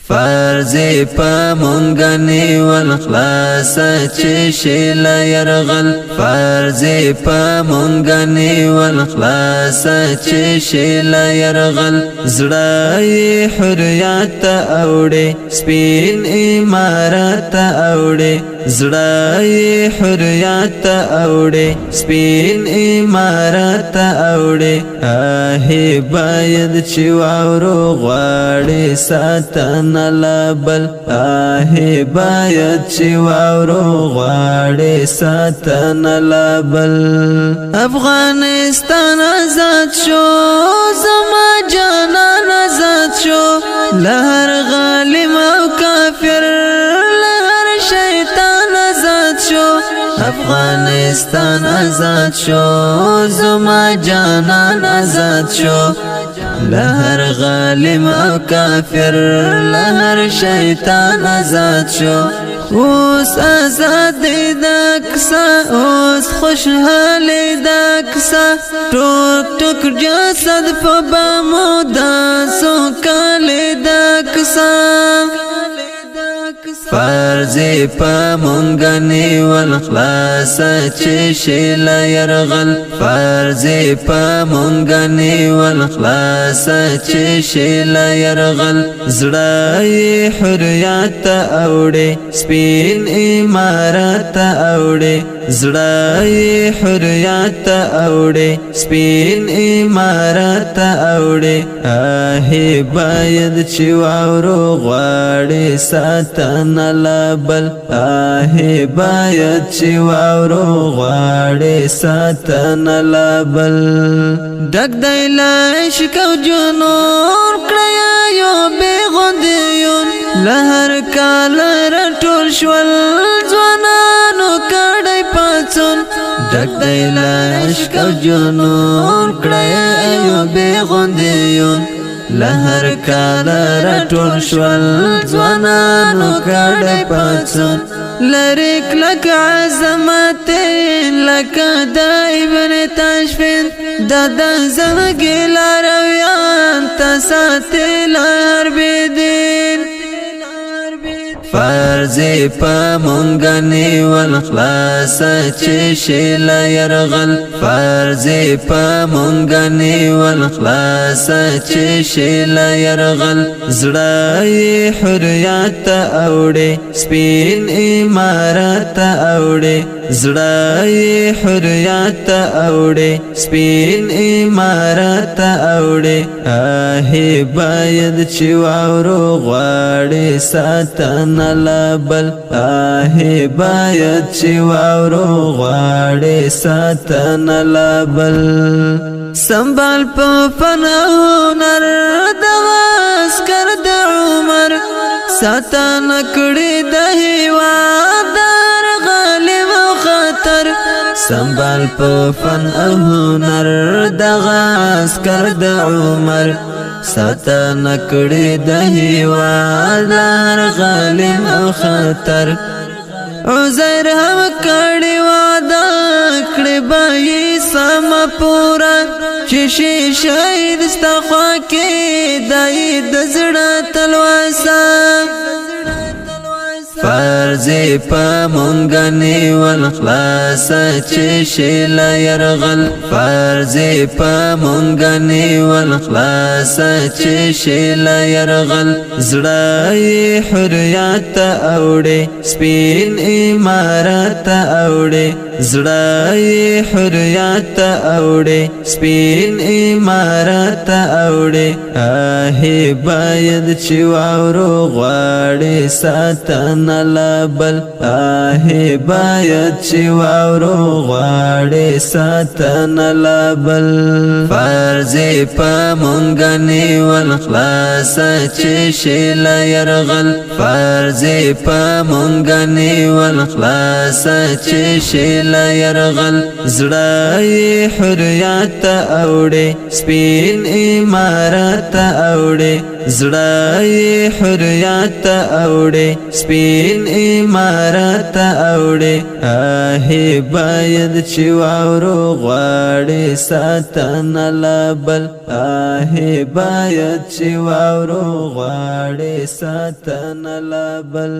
فرضی پا مونگنی والخلاص چی شیل یرغل فرضی پا مونگنی والخلاص چی شیل یرغل زڑای حریات اوڑی سپین امارت اوڑی زڑای حریات اوڑی سپین امارت اوڑی آهی باید چی واورو غواړي ساتن لبل آهی باید چی واورو غواړي ساتن لبل افغانستان آزاد شو زما جانان آزاد شو لهر غالم او کافر لهر شیطان آزاد شو افغانستان آزاد شو زما جانان آزاد شو لهر غالم او کافر لهر شیطان آزاد شو اوس آزاد دا کسا اوس خوشحالی دا کسا ټوک ټوک جسد په بامو دا سوکالی دا کسا فرضی پا مونگنی والخلاص چی شیل یرغل فرضی پا مونگنی والخلاص چی شیل یرغل زڑای حریات اوڑی سپین امارت اوڑی زڑای حریات اوڑی سپین امارت اوڑی آهی باید چی واورو غواړي ساتن لبل آهی باید چی واورو غواړي ساتن لبل ډک دی له عشق او جنون کړی یو بېغوندیون لهر کال راټول شول ځوانانو کړی پاڅون ډک دی له عشق او جنون کړی یو بېغوندیون لهر کال راټول شول ځوانانو کړی پاڅون لری کلک عظمت لکه د ابن تاشفین د زمګي لارویان تساتي لهر بيدین فرضی پا مونگنی والخلاص چی شیل یرغل فرضی پا مونگنی والخلاص چی شیل یرغل زڑای حریات اوڑی سپین امارت اوڑی زڑای حریات اوڑی سپین امارت اوڑی آهی باید چی واورو غواړي ساتن لبل آهی باید چی واورو غواړي ساتن لبل سنبال په فن او هنر دغه عسکر د عمر ساتن کړي د هیواد غالب او خطر سنبال په فن او هنر دغه عسکر د عمر ساتن کړي د هیواد غالب او خطر عزیر هم کړي وعده کړي به سم پورا چې شي شهید ستا خوا کې دای د زړه تلواسه فرضی پا مونگنی والخلاص چی شیل یرغل فرضی پا مونگنی والخلاص چی شیل یرغل زڑای حریات اوڑی سپین امارت اوڑی زڑای حریات اوڑی سپین امارت اوڑی آهی باید چی واورو غواړي ساتن لبل آهی باید چی واورو غواړي ساتن لبل فرضی پا مونگنی والخلاص چی شیل یرغل فرضی پا مونگنی والخلاص چی شیل شیلا يرغل زړه حریات اوړي سپین امارت اوړي زړه حریات اوړي سپین امارت اوړي آه باید چې واورو غواړي ساتن لبل آه باید چې واورو غواړي ساتن لبل